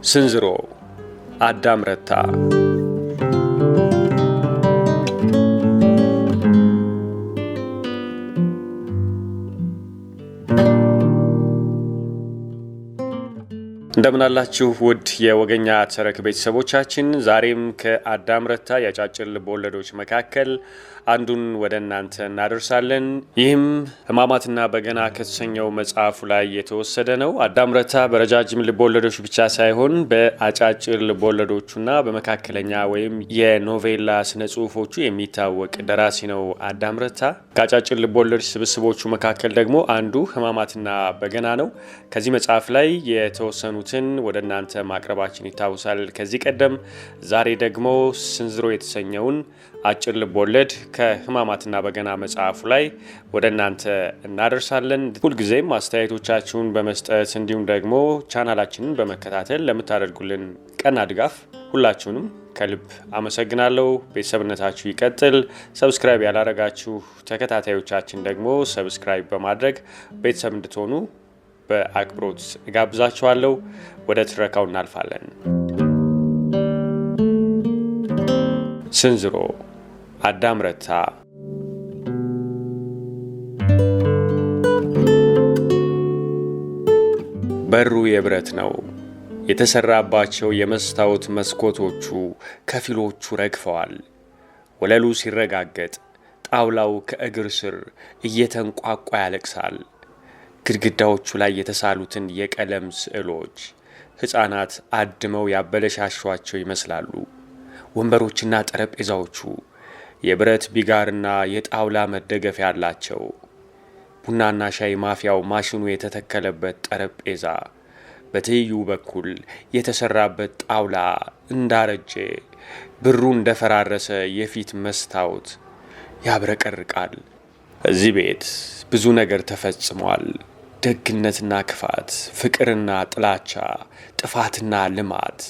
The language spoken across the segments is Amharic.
ስንዝሮ አዳም ረታ። እንደምን አላችሁ ውድ የወገኛ ተረክ ቤተሰቦቻችን። ዛሬም ከአዳም ረታ ያጫጭር ልቦለዶች መካከል አንዱን ወደ እናንተ እናደርሳለን። ይህም ሕማማትና በገና ከተሰኘው መጽሐፉ ላይ የተወሰደ ነው። አዳም ረታ በረጃጅም ልቦለዶች ብቻ ሳይሆን በአጫጭር ልቦለዶቹና በመካከለኛ ወይም የኖቬላ ስነ ጽሁፎቹ የሚታወቅ ደራሲ ነው። አዳም ረታ ከአጫጭር ልቦለድ ስብስቦቹ መካከል ደግሞ አንዱ ሕማማትና በገና ነው። ከዚህ መጽሐፍ ላይ የተወሰኑትን ወደ እናንተ ማቅረባችን ይታወሳል ከዚህ ቀደም። ዛሬ ደግሞ ስንዝሮ የተሰኘውን አጭር ልቦለድ ከሕማማትና በገና መጽሐፉ ላይ ወደ እናንተ እናደርሳለን። ሁልጊዜም አስተያየቶቻችሁን በመስጠት እንዲሁም ደግሞ ቻናላችንን በመከታተል ለምታደርጉልን ቀና ድጋፍ ሁላችሁንም ከልብ አመሰግናለሁ። ቤተሰብነታችሁ ይቀጥል። ሰብስክራይብ ያላረጋችሁ ተከታታዮቻችን ደግሞ ሰብስክራይብ በማድረግ ቤተሰብ እንድትሆኑ በአክብሮት እጋብዛችኋለሁ። ወደ ትረካው እናልፋለን። ስንዝሮ አዳም ረታ። በሩ የብረት ነው። የተሰራባቸው የመስታወት መስኮቶቹ ከፊሎቹ ረግፈዋል። ወለሉ ሲረጋገጥ ጣውላው ከእግር ስር እየተንቋቋ ያለቅሳል። ግድግዳዎቹ ላይ የተሳሉትን የቀለም ስዕሎች ሕፃናት አድመው ያበለሻሿቸው ይመስላሉ። ወንበሮችና ጠረጴዛዎቹ የብረት ቢጋርና የጣውላ መደገፊያ ያላቸው። ቡናና ሻይ ማፊያው ማሽኑ የተተከለበት ጠረጴዛ፣ በትይዩ በኩል የተሰራበት ጣውላ እንዳረጀ ብሩ እንደፈራረሰ የፊት መስታወት ያብረቀርቃል። እዚህ ቤት ብዙ ነገር ተፈጽሟል። ደግነትና ክፋት፣ ፍቅርና ጥላቻ፣ ጥፋትና ልማት።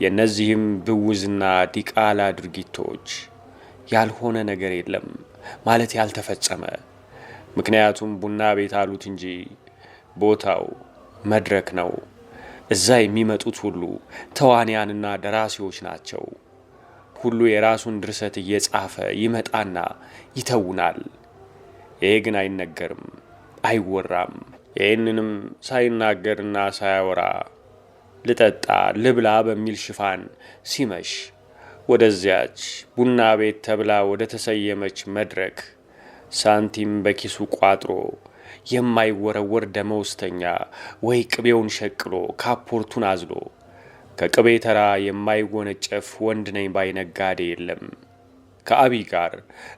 የእነዚህም ብውዝና ዲቃላ ድርጊቶች ያልሆነ ነገር የለም ማለት ያልተፈጸመ። ምክንያቱም ቡና ቤት አሉት እንጂ ቦታው መድረክ ነው። እዛ የሚመጡት ሁሉ ተዋንያንና ደራሲዎች ናቸው። ሁሉ የራሱን ድርሰት እየጻፈ ይመጣና ይተውናል። ይሄ ግን አይነገርም፣ አይወራም። ይህንንም ሳይናገርና ሳያወራ ልጠጣ ልብላ በሚል ሽፋን ሲመሽ ወደዚያች ቡና ቤት ተብላ ወደ ተሰየመች መድረክ ሳንቲም በኪሱ ቋጥሮ የማይወረወር ደመወዝተኛ ወይ ቅቤውን ሸቅሎ ካፖርቱን አዝሎ ከቅቤ ተራ የማይወነጨፍ ወንድ ነኝ ባይ ነጋዴ የለም። ከአብይ ጋር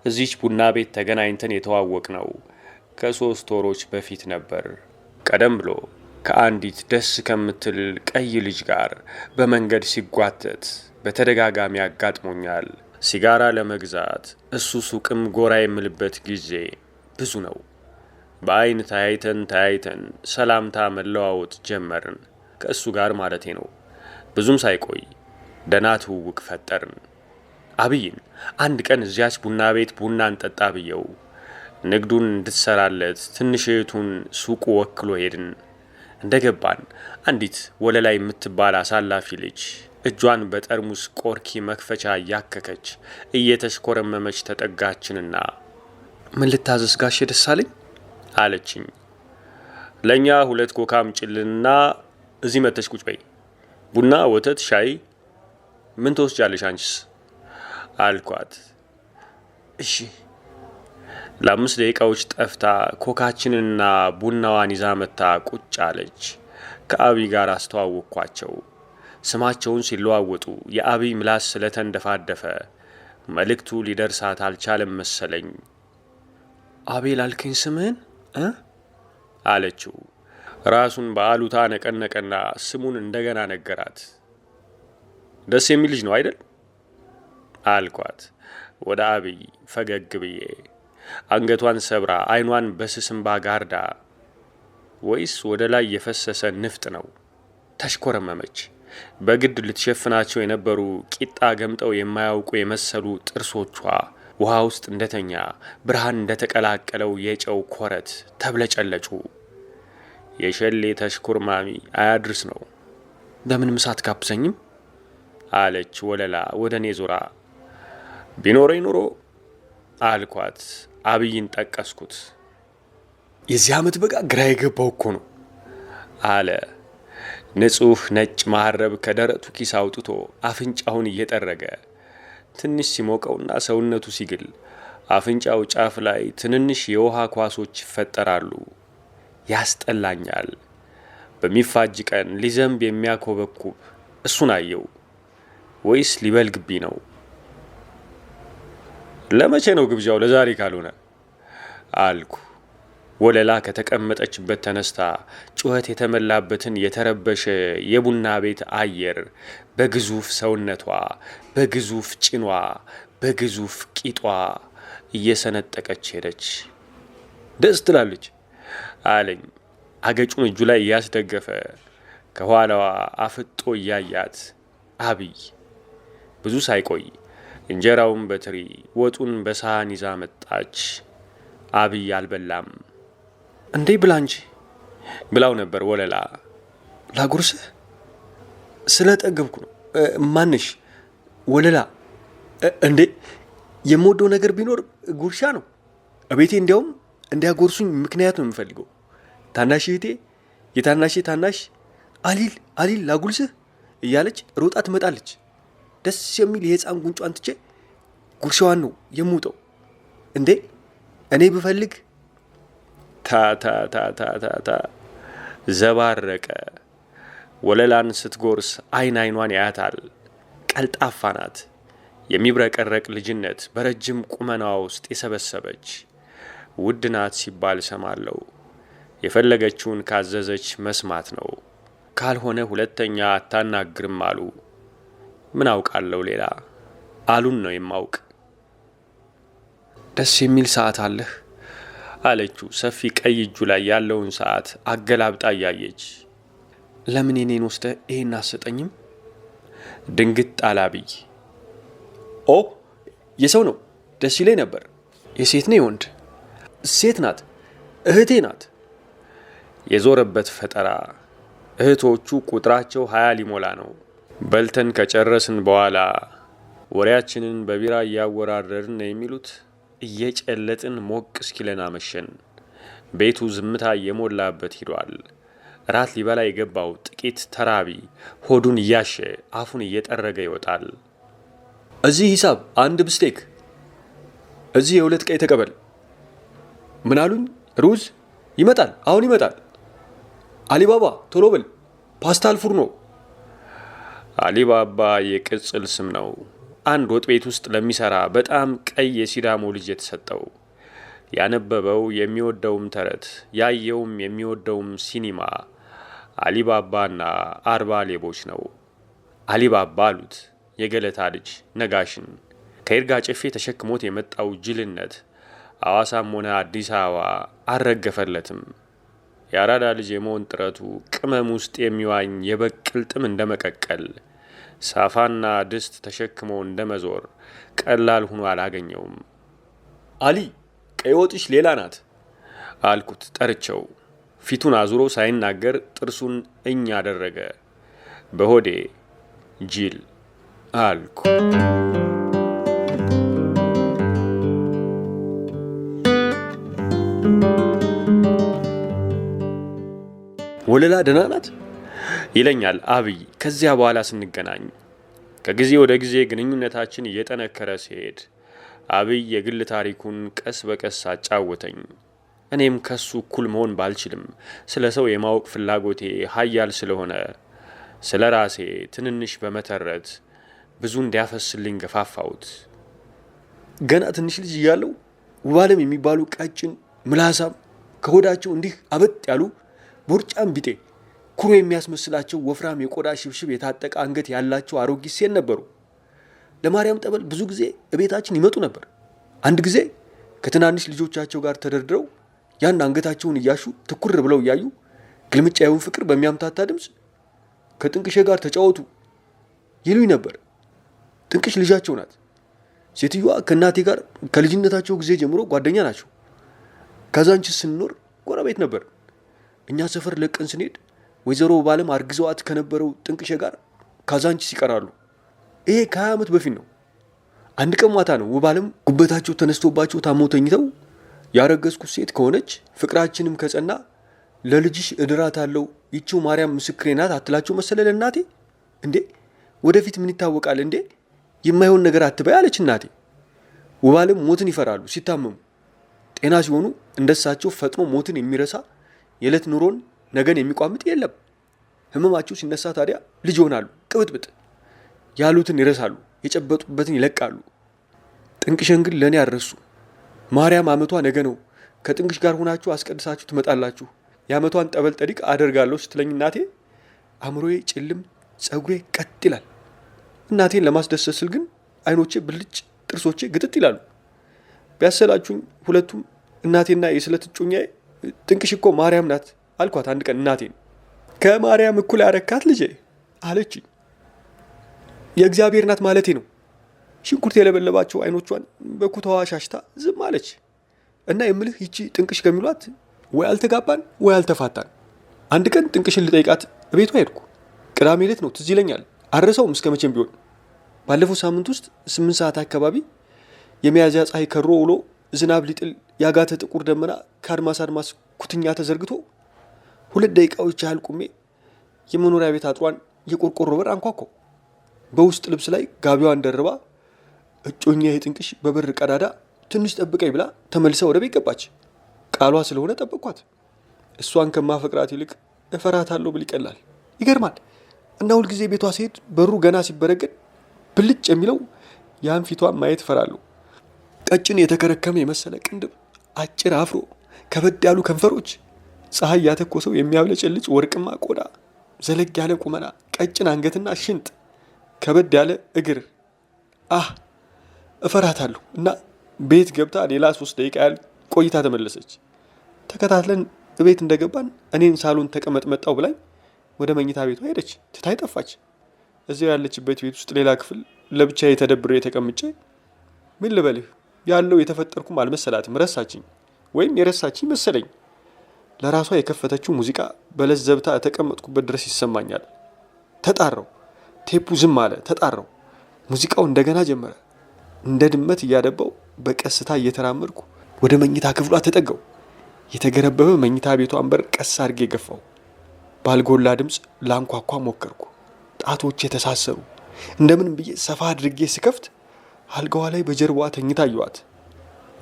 እዚች ቡና ቤት ተገናኝተን የተዋወቅ ነው ከ3 ወሮች በፊት ነበር። ቀደም ብሎ ከአንዲት ደስ ከምትል ቀይ ልጅ ጋር በመንገድ ሲጓተት በተደጋጋሚ አጋጥሞኛል። ሲጋራ ለመግዛት እሱ ሱቅም ጎራ የምልበት ጊዜ ብዙ ነው። በአይን ተያይተን ሰላምታ መለዋወጥ ጀመርን። ከእሱ ጋር ማለቴ ነው። ብዙም ሳይቆይ ደህና ትውውቅ ፈጠርን። አብይን አንድ ቀን እዚያች ቡና ቤት ቡና እንጠጣ ብየው ንግዱን እንድትሰራለት ትንሽ እህቱን ሱቁ ወክሎ ሄድን። እንደገባን አንዲት ወለላይ የምትባል አሳላፊ ልጅ እጇን በጠርሙስ ቆርኪ መክፈቻ እያከከች እየተሽኮረመመች ተጠጋችንና ምን ልታዘዝ ጋሼ ደሳለኝ አለችኝ። ለእኛ 2 ኮካ አምጪልንና እዚህ መተሽ ቁጭ በይ። ቡና፣ ወተት፣ ሻይ ምን ትወስጃለሽ አንቺስ አልኳት። እሺ። ለ5 ደቂቃዎች ጠፍታ ኮካችንና ቡናዋን ይዛ መታ ቁጭ አለች። ከአብይ ጋር አስተዋወቅኳቸው። ስማቸውን ሲለዋወጡ የአብይ ምላስ ስለተንደፋደፈ መልእክቱ ሊደርሳት አልቻለም መሰለኝ። አቤል አልከኝ ስምህን አለችው። ራሱን በአሉታ ነቀነቀና ስሙን እንደገና ነገራት። ደስ የሚል ልጅ ነው አይደል አልኳት ወደ አብይ ፈገግ ብዬ። አንገቷን ሰብራ አይኗን በስስምባ ጋርዳ ወይስ ወደ ላይ የፈሰሰ ንፍጥ ነው? ተሽኮረመመች። በግድ ልትሸፍናቸው የነበሩ ቂጣ ገምጠው የማያውቁ የመሰሉ ጥርሶቿ ውሃ ውስጥ እንደተኛ ብርሃን እንደተቀላቀለው የጨው ኮረት ተብለጨለጩ። የሸሌ ተሽኩርማሚ አያድርስ ነው በምንም ሳትጋብዘኝም አለች ወለላ ወደ እኔ ዞራ። ቢኖረኝ ኑሮ አልኳት። አብይን ጠቀስኩት። የዚህ ዓመት በጋ ግራ የገባው እኮ ነው አለ። ንጹህ ነጭ መሐረብ ከደረቱ ኪስ አውጥቶ አፍንጫውን እየጠረገ ትንሽ ሲሞቀውና ሰውነቱ ሲግል አፍንጫው ጫፍ ላይ ትንንሽ የውሃ ኳሶች ይፈጠራሉ። ያስጠላኛል። በሚፋጅ ቀን ሊዘንብ የሚያኮበኩብ እሱን አየው ወይስ ሊበልግብኝ ነው? ለመቼ ነው ግብዣው? ለዛሬ ካልሆነ አልኩ። ወለላ ከተቀመጠችበት ተነስታ ጩኸት የተመላበትን የተረበሸ የቡና ቤት አየር በግዙፍ ሰውነቷ፣ በግዙፍ ጭኗ፣ በግዙፍ ቂጧ እየሰነጠቀች ሄደች። ደስ ትላለች አለኝ አገጩን እጁ ላይ እያስደገፈ ከኋላዋ አፍጦ እያያት። አብይ ብዙ ሳይቆይ እንጀራውን በትሪ ወጡን በሳህን ይዛ መጣች። አብይ አልበላም። እንዴ ብላ እንጂ ብላው ነበር ወለላ። ላጉርስህ ስለጠገብኩ ነው። ማንሽ ወለላ? እንዴ የምወደው ነገር ቢኖር ጉርሻ ነው። እቤቴ እንዲያውም እንዲያጎርሱኝ ምክንያት ነው የምፈልገው። ታናሽ እህቴ፣ የታናሽ ታናሽ አሊል ላጉርስህ እያለች ሮጣ ትመጣለች። ደስ የሚል የህፃን ጉንጯን ትቼ ጉርሻዋን ነው የምውጠው። እንዴ እኔ ብፈልግ ታታታታታ ዘባረቀ። ወለላን ስትጎርስ አይኗን ያያታል። ቀልጣፋ ናት። የሚብረቀረቅ ልጅነት በረጅም ቁመናዋ ውስጥ የሰበሰበች ውድ ናት ሲባል ሰማለው። የፈለገችውን ካዘዘች መስማት ነው። ካልሆነ ሁለተኛ አታናግርም አሉ። ምን አውቃለሁ ሌላ? አሉን ነው የማውቅ። ደስ የሚል ሰዓት አለህ አለችው። ሰፊ ቀይ እጁ ላይ ያለውን ሰዓት አገላብጣ እያየች። ለምን የኔን ወስደህ ይሄን አሰጠኝም? ድንግጥ አለ አብይ። ኦ የሰው ነው፣ ደስ ይለኝ ነበር። የሴት ነው የወንድ? ሴት ናት፣ እህቴ ናት። የዞረበት ፈጠራ። እህቶቹ ቁጥራቸው 20 ሊሞላ ነው። በልተን ከጨረስን በኋላ ወሬያችንን በቢራ እያወራረድን ነው የሚሉት። እየጨለጥን ሞቅ እስኪለን አመሸን። ቤቱ ዝምታ እየሞላበት ሂዷል። ራት ሊበላ የገባው ጥቂት ተራቢ ሆዱን እያሸ አፉን እየጠረገ ይወጣል። እዚህ ሂሳብ 1 ብስቴክ፣ እዚህ 2 ቀይ ተቀበል። ምን አሉኝ? ሩዝ ይመጣል፣ አሁን ይመጣል። አሊባባ ቶሎ በል፣ ፓስታ አልፉርኖ። አሊባባ የቅጽል ስም ነው። አንድ ወጥ ቤት ውስጥ ለሚሰራ በጣም ቀይ የሲዳሞ ልጅ የተሰጠው። ያነበበው የሚወደውም ተረት፣ ያየውም የሚወደውም ሲኒማ አሊባባና 40 ሌቦች ነው። አሊባባ አሉት የገለታ ልጅ ነጋሽን። ከይርጋ ጨፌ ተሸክሞት የመጣው ጅልነት አዋሳም ሆነ አዲስ አበባ አልረገፈለትም። የአራዳ ልጅ የመሆን ጥረቱ ቅመም ውስጥ የሚዋኝ የበቅል ጥም እንደመቀቀል፣ ሳፋና ድስት ተሸክሞ እንደመዞር ቀላል ሆኖ አላገኘውም። አሊ ቀይ ወጥሽ ሌላ ናት አልኩት ጠርቸው። ፊቱን አዙሮ ሳይናገር ጥርሱን እኝ አደረገ። በሆዴ ጅል አልኩ። ወለላ ደህና ናት ይለኛል አብይ ከዚያ በኋላ ስንገናኝ። ከጊዜ ወደ ጊዜ ግንኙነታችን እየጠነከረ ሲሄድ አብይ የግል ታሪኩን ቀስ በቀስ አጫወተኝ። እኔም ከሱ እኩል መሆን ባልችልም ስለ ሰው የማወቅ ፍላጎቴ ሀያል ስለሆነ ስለ ራሴ ትንንሽ በመተረት ብዙ እንዲያፈስልኝ ገፋፋሁት። ገና ትንሽ ልጅ እያለሁ ውባለም የሚባሉ ቀጭን ምላሳም ከሆዳቸው እንዲህ አበጥ ያሉ ቦርጫም ቢጤ ኩሩ የሚያስመስላቸው ወፍራም የቆዳ ሽብሽብ የታጠቀ አንገት ያላቸው አሮጊት ሴት ነበሩ። ለማርያም ጠበል ብዙ ጊዜ እቤታችን ይመጡ ነበር። አንድ ጊዜ ከትናንሽ ልጆቻቸው ጋር ተደርድረው ያን አንገታቸውን እያሹ ትኩር ብለው እያዩ ግልምጫዩን ፍቅር በሚያምታታ ድምፅ ከጥንቅሼ ጋር ተጫወቱ ይሉኝ ነበር። ጥንቅሽ ልጃቸው ናት። ሴትዮዋ ከእናቴ ጋር ከልጅነታቸው ጊዜ ጀምሮ ጓደኛ ናቸው። ካዛንቺስ ስንኖር ጎረቤት ነበር። እኛ ሰፈር ለቀን ስንሄድ ወይዘሮ ውባለም አርግዘዋት ከነበረው ጥንቅሼ ጋር ካዛንቺስ ይቀራሉ። ይሄ ከ20 ዓመት በፊት ነው። አንድ ቀን ማታ ነው ውባለም ጉበታቸው ተነስቶባቸው ታመው ተኝተው ያረገዝኩት ሴት ከሆነች ፍቅራችንም ከጸና ለልጅሽ እድራታለሁ ይቺው ማርያም ምስክሬ ናት አትላቸው መሰለ ለእናቴ። እንዴ ወደፊት ምን ይታወቃል እንዴ የማይሆን ነገር አትበይ አለች እናቴ። ውባለም ሞትን ይፈራሉ ሲታመሙ። ጤና ሲሆኑ እንደሳቸው ፈጥኖ ሞትን የሚረሳ የዕለት ኑሮን ነገን የሚቋምጥ የለም። ህመማቸው ሲነሳ ታዲያ ልጅ ይሆናሉ ቅብጥብጥ። ያሉትን ይረሳሉ፣ የጨበጡበትን ይለቃሉ። ጥንቅሽን ግን ለእኔ አልረሱ። ማርያም አመቷ ነገ ነው፣ ከጥንቅሽ ጋር ሆናችሁ አስቀድሳችሁ ትመጣላችሁ፣ የአመቷን ጠበል ጠዲቅ አደርጋለሁ ስትለኝ እናቴ አእምሮዬ ጭልም፣ ጸጉሬ ቀጥ ይላል። እናቴን ለማስደሰት ስል ግን አይኖቼ ብልጭ፣ ጥርሶቼ ግጥጥ ይላሉ። ቢያሰላችሁኝ ሁለቱም እናቴና የስለት እጮኛዬ ጥንቅሽ እኮ ማርያም ናት አልኳት። አንድ ቀን እናቴን ከማርያም እኩል ያረካት ልጄ አለችኝ። የእግዚአብሔር ናት ማለቴ ነው። ሽንኩርት የለበለባቸው አይኖቿን በኩታዋ ሻሽታ ዝም አለች። እና የምልህ ይቺ ጥንቅሽ ከሚሏት ወይ አልተጋባን ወይ አልተፋታን። አንድ ቀን ጥንቅሽን ልጠይቃት ቤቷ ሄድኩ። ቅዳሜ ዕለት ነው፣ ትዝ ይለኛል። አረሰውም እስከ መቼም ቢሆን። ባለፈው ሳምንት ውስጥ 8 ሰዓት አካባቢ የሚያዝያ ፀሐይ ከሮ ውሎ ዝናብ ሊጥል ያጋተ ጥቁር ደመና ከአድማስ አድማስ ኩትኛ ተዘርግቶ 2 ደቂቃዎች ያህል ቁሜ የመኖሪያ ቤት አጥሯን የቆርቆሮ በር አንኳኳው። በውስጥ ልብስ ላይ ጋቢዋን ደርባ እጮኛዬ ጥንቅሽ በበር ቀዳዳ ትንሽ ጠብቀኝ ብላ ተመልሳ ወደ ቤት ገባች። ቃሏ ስለሆነ ጠበቅኳት። እሷን ከማፈቅራት ይልቅ እፈራታለሁ ብል ይቀላል። ይገርማል። እና ሁልጊዜ ቤቷ ሲሄድ በሩ ገና ሲበረገድ ብልጭ የሚለው ያን ፊቷን ማየት እፈራለሁ። ቀጭን የተከረከመ የመሰለ ቅንድብ፣ አጭር አፍሮ፣ ከበድ ያሉ ከንፈሮች፣ ፀሐይ ያተኮሰው የሚያብለጨልጭ ወርቅማ ቆዳ፣ ዘለግ ያለ ቁመና፣ ቀጭን አንገትና ሽንጥ፣ ከበድ ያለ እግር። እፈራታለሁ። እና ቤት ገብታ ሌላ 3 ደቂቃ ያህል ቆይታ ተመለሰች። ተከታትለን ቤት እንደገባን እኔን ሳሎን ተቀመጥ መጣው ብላኝ ወደ መኝታ ቤቷ ሄደች። ትታይ ጠፋች። እዚያው ያለችበት ቤት ውስጥ ሌላ ክፍል ለብቻ የተደብረ የተቀምጬ ምን ልበልህ ያለው የተፈጠርኩም አልመሰላትም። ረሳችኝ ወይም የረሳችኝ መሰለኝ። ለራሷ የከፈተችው ሙዚቃ በለዘብታ የተቀመጥኩበት ድረስ ይሰማኛል። ተጣራው። ቴፑ ዝም አለ። ተጣራው። ሙዚቃው እንደገና ጀመረ። እንደ ድመት እያደባው በቀስታ እየተራመድኩ ወደ መኝታ ክፍሏ ተጠጋው። የተገረበበ መኝታ ቤቷን በር ቀስ አድርጌ ገፋው። ባልጎላ ድምፅ ላንኳኳ ሞከርኩ። ጣቶች የተሳሰሩ እንደምንም ብዬ ሰፋ አድርጌ ስከፍት አልጋዋ ላይ በጀርባዋ ተኝታ አየኋት።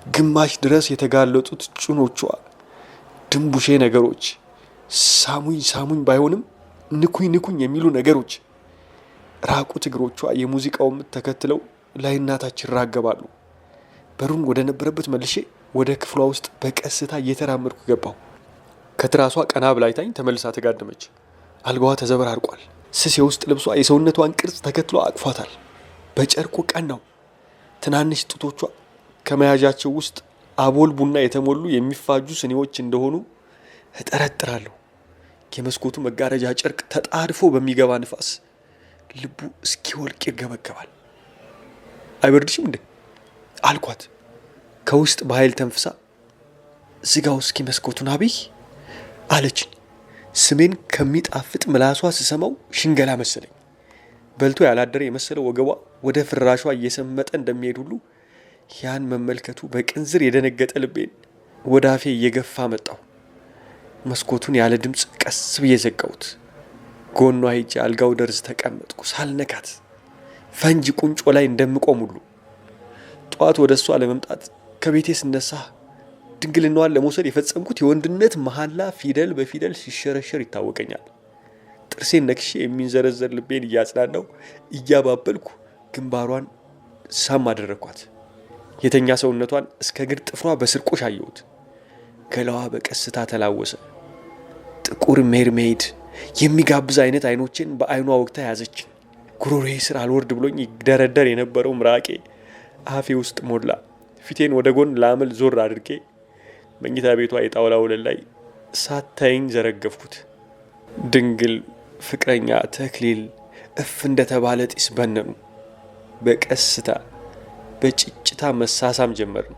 ግማሽ ድረስ የተጋለጡት ጭኖቿ ድንቡሼ ነገሮች፣ ሳሙኝ ሳሙኝ ባይሆንም ንኩኝ ንኩኝ የሚሉ ነገሮች፣ ራቁት እግሮቿ የሙዚቃው ምት ተከትለው ላይናታች ይራገባሉ። በሩን ወደ ነበረበት መልሼ ወደ ክፍሏ ውስጥ በቀስታ እየተራመድኩ ገባሁ። ከትራሷ ቀና ብላይታኝ ተመልሳ ተጋደመች። አልጋዋ ተዘበራርቋል። ስስ የውስጥ ልብሷ የሰውነቷን ቅርጽ ተከትሎ አቅፏታል። በጨርቁ ቀናው። ትናንሽ ጡቶቿ ከመያዣቸው ውስጥ አቦል ቡና የተሞሉ የሚፋጁ ስኒዎች እንደሆኑ እጠረጥራለሁ። የመስኮቱ መጋረጃ ጨርቅ ተጣድፎ በሚገባ ንፋስ ልቡ እስኪወልቅ ይርገበገባል። አይበርድሽም እንዴ አልኳት። ከውስጥ በኃይል ተንፍሳ ዝጋው እስኪ መስኮቱን አብይ አለችኝ። ስሜን ከሚጣፍጥ ምላሷ ስሰማው ሽንገላ መሰለኝ። በልቶ ያላደረ የመሰለው ወገቧ ወደ ፍራሿ እየሰመጠ እንደሚሄድ ሁሉ ያን መመልከቱ በቅንዝር የደነገጠ ልቤን ወደ አፌ እየገፋ መጣው። መስኮቱን ያለ ድምፅ ቀስ ብዬ ዘጋሁት። ጎኗ ሄጄ አልጋው ደርዝ ተቀመጥኩ ሳልነካት፣ ፈንጂ ቁንጮ ላይ እንደምቆም ሁሉ። ጠዋት ወደ እሷ ለመምጣት ከቤቴ ስነሳ ድንግልናዋን ለመውሰድ የፈጸምኩት የወንድነት መሐላ ፊደል በፊደል ሲሸረሸር ይታወቀኛል። ጥርሴን ነክሼ የሚንዘረዘር ልቤን እያጽናናው እያባበልኩ ግንባሯን ሳም አደረኳት። የተኛ ሰውነቷን እስከ እግር ጥፍሯ በስርቆሽ አየሁት። ገላዋ በቀስታ ተላወሰ። ጥቁር ሜርሜይድ የሚጋብዝ አይነት አይኖችን በአይኗ ወቅታ ያዘች። ጉሮሮዬ ስር አልወርድ ብሎኝ ይደረደር የነበረው ምራቄ አፌ ውስጥ ሞላ። ፊቴን ወደ ጎን ላመል ዞር አድርጌ መኝታ ቤቷ የጣውላ ወለል ላይ ሳታይኝ ዘረገፍኩት። ድንግል፣ ፍቅረኛ፣ ተክሊል እፍ እንደተባለ ጢስ በነኑ። በቀስታ በጭጭታ መሳሳም ጀመርን።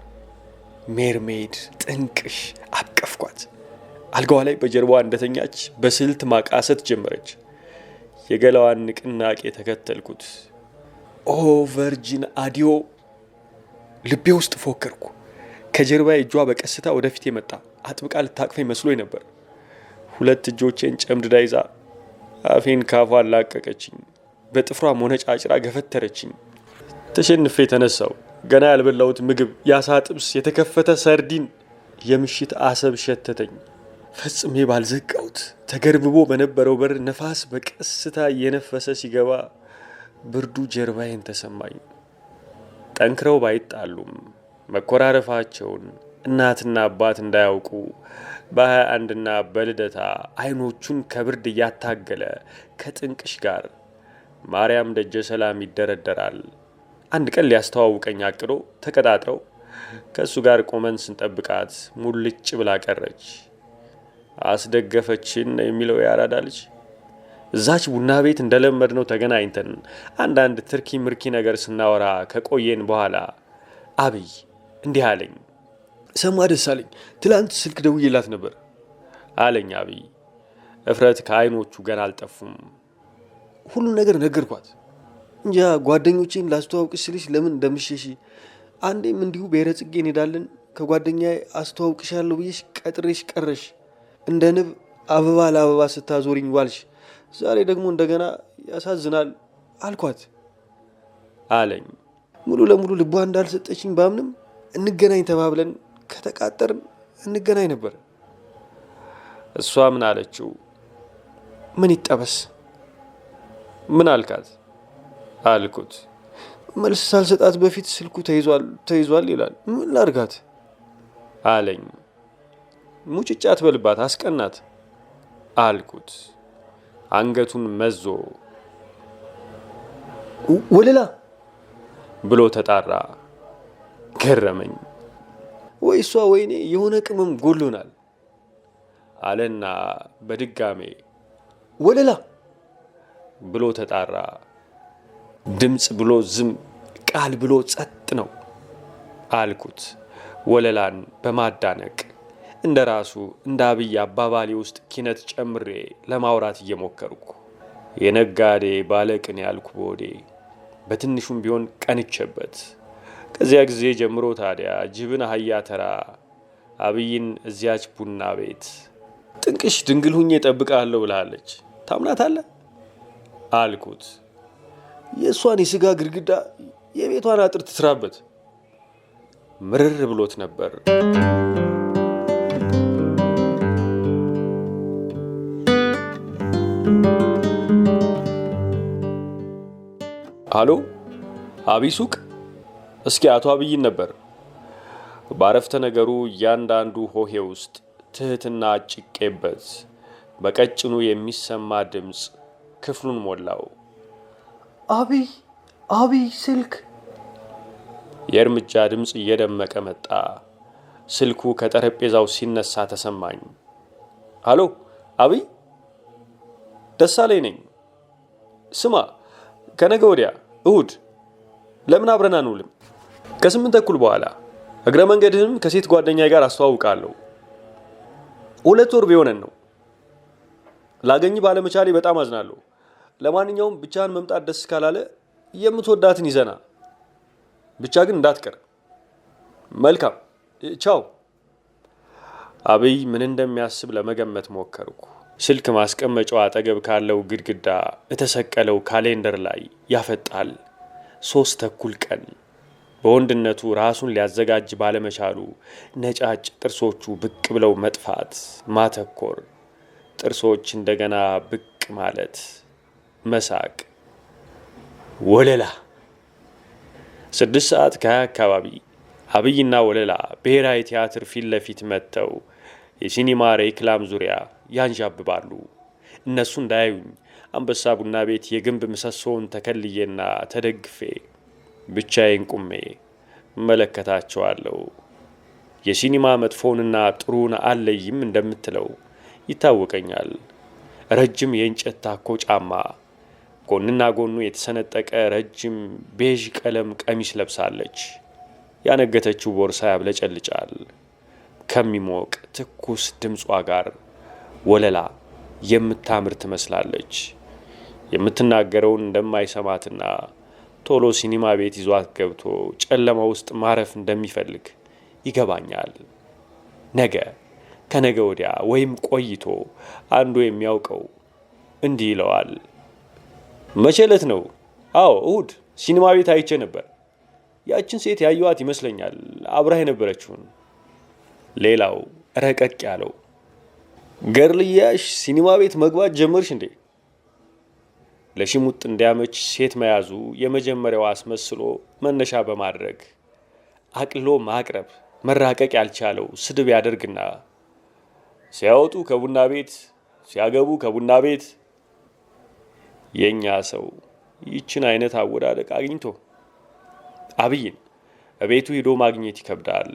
ሜርሜይድ፣ ጥንቅሽ አቀፍኳት። አልጋዋ ላይ በጀርባዋ እንደተኛች በስልት ማቃሰት ጀመረች። የገላዋን ንቅናቄ ተከተልኩት። ኦ ቨርጂን አዲዮ! ልቤ ውስጥ ፎከርኩ። ከጀርባዬ እጇ በቀስታ ወደፊት የመጣ አጥብቃ ልታቅፈኝ መስሎኝ ነበር። ሁለት እጆቼን ጨምድዳ ይዛ አፌን ካፏ አላቀቀችኝ። በጥፍሯ ሞነጫጭራ ገፈተረችኝ። ተሸንፌ ተነሳው። ገና ያልበላሁት ምግብ፣ የአሳ ጥብስ፣ የተከፈተ ሰርዲን፣ የምሽት አሰብ ሸተተኝ። ፈጽሜ ባልዘጋሁት ተገርብቦ በነበረው በር ነፋስ በቀስታ እየነፈሰ ሲገባ ብርዱ ጀርባዬን ተሰማኝ። ጠንክረው ባይጣሉም መኮራረፋቸውን እናትና አባት እንዳያውቁ በ21ና በልደታ አይኖቹን ከብርድ እያታገለ ከጥንቅሽ ጋር ማርያም ደጀ ሰላም ይደረደራል። አንድ ቀን ሊያስተዋውቀኝ አቅዶ ተቀጣጥረው ከእሱ ጋር ቆመን ስንጠብቃት ሙልጭ ብላ ቀረች። አስደገፈችን የሚለው ያራዳ ልጅ። እዛች ቡና ቤት እንደለመድነው ተገናኝተን አንዳንድ ትርኪ ምርኪ ነገር ስናወራ ከቆየን በኋላ አብይ እንዲህ አለኝ። ሰማ ደሳለኝ፣ ትላንት ስልክ ደውዬላት ነበር አለኝ አብይ። እፍረት ከአይኖቹ ገና አልጠፉም። ሁሉን ነገር ነገርኳት። እንጃ ጓደኞቼን ላስተዋውቅሽ ስልሽ ለምን እንደምሸሺ፣ አንዴም እንዲሁ ብሔረ ጽጌ እንሄዳለን ከጓደኛዬ አስተዋውቅሻለሁ ብዬሽ ቀጥሬሽ ቀረሽ። እንደ ንብ አበባ ለአበባ ስታዞሪኝ ዋልሽ። ዛሬ ደግሞ እንደገና ያሳዝናል አልኳት አለኝ። ሙሉ ለሙሉ ልቧ እንዳልሰጠችኝ ባምንም እንገናኝ ተባብለን ከተቃጠርን እንገናኝ ነበር። እሷ ምን አለችው? ምን ይጠበስ? ምን አልካት አልኩት። መልስ ሳልሰጣት በፊት ስልኩ ተይዟል ይላል። ምን ላርጋት አለኝ። ሙጭጫ ትበልባት፣ አስቀናት አልኩት። አንገቱን መዞ ወለላ ብሎ ተጣራ። ገረመኝ። ወይ እሷ ወይኔ የሆነ ቅመም ጎሎናል አለና በድጋሜ ወለላ ብሎ ተጣራ። ድምፅ ብሎ ዝም፣ ቃል ብሎ ጸጥ ነው አልኩት። ወለላን በማዳነቅ እንደ ራሱ እንደ አብይ አባባሌ ውስጥ ኪነት ጨምሬ ለማውራት እየሞከርኩ የነጋዴ ባለቅኔ ያልኩ በወዴ በትንሹም ቢሆን ቀንቼበት። ከዚያ ጊዜ ጀምሮ ታዲያ ጅብን አህያ ተራ አብይን እዚያች ቡና ቤት ጥንቅሽ ድንግል ሁኜ እጠብቅሃለሁ ብላለች። ታምናታለህ አልኩት። የእሷን የሥጋ ግድግዳ የቤቷን አጥር ትስራበት። ምርር ብሎት ነበር። አሎ አብይ ሱቅ? እስኪ አቶ አብይን ነበር። ባረፍተ ነገሩ እያንዳንዱ ሆሄ ውስጥ ትህትና ጭቄበት በቀጭኑ የሚሰማ ድምፅ ክፍሉን ሞላው። አብይ ስልክ። የእርምጃ ድምፅ እየደመቀ መጣ። ስልኩ ከጠረጴዛው ሲነሳ ተሰማኝ። አሎ አብይ፣ ደሳለኝ ነኝ። ስማ፣ ከነገ ወዲያ እሁድ ለምን አብረን አንውልም? ከ8:30 በኋላ እግረ መንገድህንም ከሴት ጓደኛዬ ጋር አስተዋውቃለሁ። 2 ወር ቢሆነን ነው። ላገኝ ባለመቻሌ በጣም አዝናለሁ። ለማንኛውም ብቻህን መምጣት ደስ ካላለ የምትወዳትን ይዘና፣ ብቻ ግን እንዳትቀር። መልካም ቻው። አብይ ምን እንደሚያስብ ለመገመት ሞከርኩ። ስልክ ማስቀመጫው አጠገብ ካለው ግድግዳ የተሰቀለው ካሌንደር ላይ ያፈጣል 3:30 ቀን። በወንድነቱ ራሱን ሊያዘጋጅ ባለመቻሉ ነጫጭ ጥርሶቹ ብቅ ብለው መጥፋት፣ ማተኮር፣ ጥርሶች እንደገና ብቅ ማለት፣ መሳቅ። ወለላ 6:20 አካባቢ አብይና ወለላ ብሔራዊ ቲያትር ፊት ለፊት መጥተው የሲኒማ ሬክላም ዙሪያ ያንዣብባሉ። እነሱ እንዳያዩኝ አንበሳ ቡና ቤት የግንብ ምሰሶውን ተከልዬና ተደግፌ ብቻዬን ቁሜ እመለከታቸዋለሁ። የሲኒማ መጥፎውንና ጥሩን አለይም እንደምትለው ይታወቀኛል። ረጅም የእንጨት ታኮ ጫማ፣ ጎንና ጎኑ የተሰነጠቀ ረጅም ቤዥ ቀለም ቀሚስ ለብሳለች። ያነገተችው ቦርሳ ያብለጨልጫል። ከሚሞቅ ትኩስ ድምጿ ጋር ወለላ የምታምር ትመስላለች። የምትናገረውን እንደማይሰማትና ቶሎ ሲኒማ ቤት ይዟት ገብቶ ጨለማ ውስጥ ማረፍ እንደሚፈልግ ይገባኛል። ነገ ከነገ ወዲያ ወይም ቆይቶ አንዱ የሚያውቀው እንዲህ ይለዋል። መቼ ዕለት ነው? አዎ እሁድ ሲኒማ ቤት አይቼ ነበር። ያችን ሴት ያየዋት ይመስለኛል፣ አብራ የነበረችውን። ሌላው ረቀቅ ያለው ገርልያሽ ሲኒማ ቤት መግባት ጀመርሽ እንዴ? ለሽሙጥ እንዲያመች ሴት መያዙ የመጀመሪያው አስመስሎ መነሻ በማድረግ አቅልሎ ማቅረብ መራቀቅ ያልቻለው ስድብ ያደርግና ሲያወጡ ከቡና ቤት ሲያገቡ ከቡና ቤት። የኛ ሰው ይችን አይነት አወዳደቅ አግኝቶ አብይን እቤቱ ሂዶ ማግኘት ይከብዳል።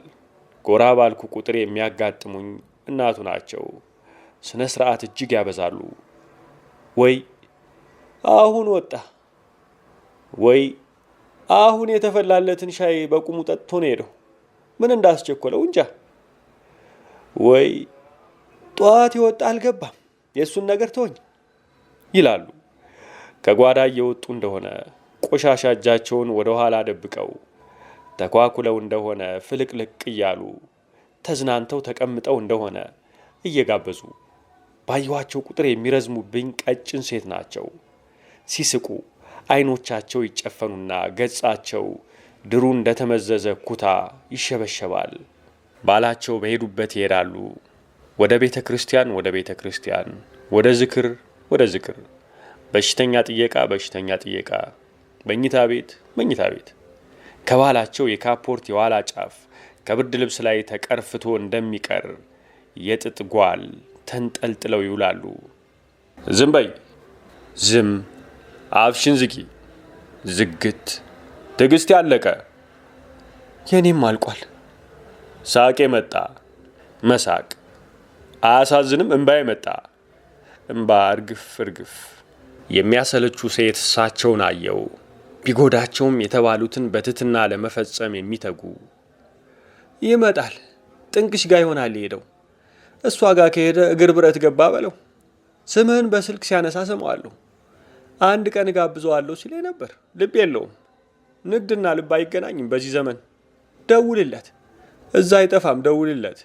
ጎራ ባልኩ ቁጥር የሚያጋጥሙኝ እናቱ ናቸው። ስነ ስርዓት እጅግ ያበዛሉ። ወይ አሁን ወጣ፣ ወይ አሁን የተፈላለትን ሻይ በቁሙ ጠጥቶ ነው ሄደው፣ ምን እንዳስቸኮለው እንጃ፣ ወይ ጧት ይወጣ አልገባም፣ የእሱን ነገር ተወኝ ይላሉ። ከጓዳ እየወጡ እንደሆነ ቆሻሻ እጃቸውን ወደ ኋላ ደብቀው ተኳኩለው እንደሆነ ፍልቅልቅ እያሉ ተዝናንተው ተቀምጠው እንደሆነ እየጋበዙ ባየኋቸው ቁጥር የሚረዝሙብኝ ቀጭን ሴት ናቸው። ሲስቁ አይኖቻቸው ይጨፈኑና ገጻቸው ድሩ እንደተመዘዘ ኩታ ይሸበሸባል። ባላቸው በሄዱበት ይሄዳሉ። ወደ ቤተ ክርስቲያን ወደ ቤተ ክርስቲያን፣ ወደ ዝክር ወደ ዝክር፣ በሽተኛ ጥየቃ በሽተኛ ጥየቃ፣ መኝታ ቤት መኝታ ቤት። ከባላቸው የካፖርት የኋላ ጫፍ ከብርድ ልብስ ላይ ተቀርፍቶ እንደሚቀር የጥጥ ጓል ተንጠልጥለው ይውላሉ። ዝም በይ፣ ዝም፣ አፍሽን ዝጊ፣ ዝግት። ትዕግስት ያለቀ፣ የኔም አልቋል። ሳቄ መጣ፣ መሳቅ አያሳዝንም? እንባዬ መጣ፣ እንባ እርግፍ እርግፍ። የሚያሰለቹ ሴት እሳቸውን አየው። ቢጎዳቸውም የተባሉትን በትትና ለመፈጸም የሚተጉ። ይመጣል፣ ጥንቅሽ ጋር ይሆናል የሄደው። እሷ ጋር ከሄደ እግር ብረት ገባ በለው። ስምህን በስልክ ሲያነሳ ሰማዋለሁ። አንድ ቀን ጋብዘዋለሁ ሲለኝ ነበር። ልብ የለውም። ንግድና ልብ አይገናኝም በዚህ ዘመን። ደውልለት፣ እዛ አይጠፋም፣ ደውልለት።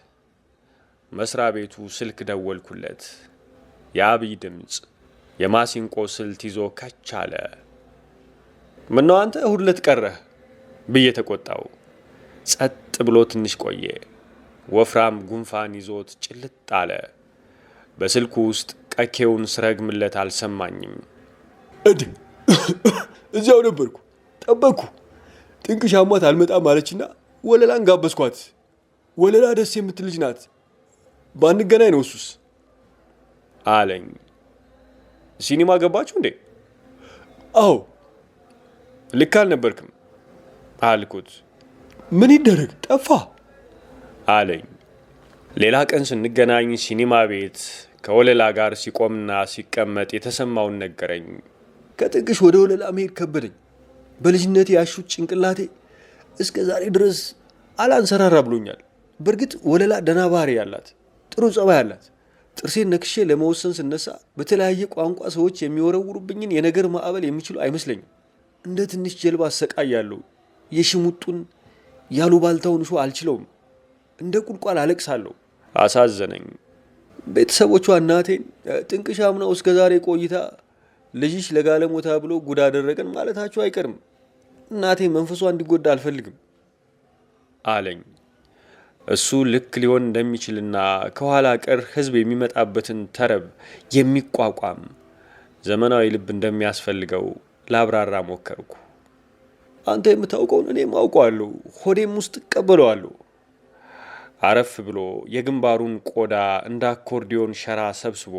መስሪያ ቤቱ ስልክ ደወልኩለት። የአብይ ድምፅ የማሲንቆ ስልት ይዞ ከች አለ። ምነው አንተ እሁድ ዕለት ቀረህ ብዬ ተቆጣው። ጸጥ ብሎ ትንሽ ቆየ። ወፍራም ጉንፋን ይዞት ጭልጥ አለ። በስልኩ ውስጥ ቀኬውን ስረግምለት አልሰማኝም። እዚያው ነበርኩ፣ ጠበቅኩ። ጥንቅሽ አሟት አልመጣም አለችና ወለላን ጋበዝኳት። ወለላ ደስ የምትል ልጅ ናት። ባንገናኝ ነው እሱስ አለኝ። ሲኒማ ገባችሁ እንዴ? አዎ። ልክ አልነበርክም አልኩት። ምን ይደረግ ጠፋ አለኝ። ሌላ ቀን ስንገናኝ ሲኒማ ቤት ከወለላ ጋር ሲቆምና ሲቀመጥ የተሰማውን ነገረኝ። ከጥንቅሽ ወደ ወለላ መሄድ ከበደኝ። በልጅነቴ ያሹት ጭንቅላቴ እስከ ዛሬ ድረስ አላንሰራራ ብሎኛል። በእርግጥ ወለላ ደህና ባህሪ ያላት፣ ጥሩ ጸባይ ያላት። ጥርሴን ነክሼ ለመወሰን ስነሳ በተለያየ ቋንቋ ሰዎች የሚወረውሩብኝን የነገር ማዕበል የሚችሉ አይመስለኝም። እንደ ትንሽ ጀልባ አሰቃያለሁ። የሽሙጡን ያሉባልታውን እሾህ አልችለውም። እንደ ቁልቋል አለቅሳለሁ። አሳዘነኝ። ቤተሰቦቿ እናቴን ጥንቅሽ አምናው እስከ ዛሬ ቆይታ ልጅሽ ለጋለሞታ ብሎ ጉድ አደረገን ማለታቸው አይቀርም። እናቴ መንፈሷ እንዲጎዳ አልፈልግም አለኝ። እሱ ልክ ሊሆን እንደሚችልና ከኋላ ቀር ሕዝብ የሚመጣበትን ተረብ የሚቋቋም ዘመናዊ ልብ እንደሚያስፈልገው ላብራራ ሞከርኩ። አንተ የምታውቀውን እኔም አውቀዋለሁ፣ ሆዴም ውስጥ እቀበለዋለሁ። አረፍ ብሎ የግንባሩን ቆዳ እንደ አኮርዲዮን ሸራ ሰብስቦ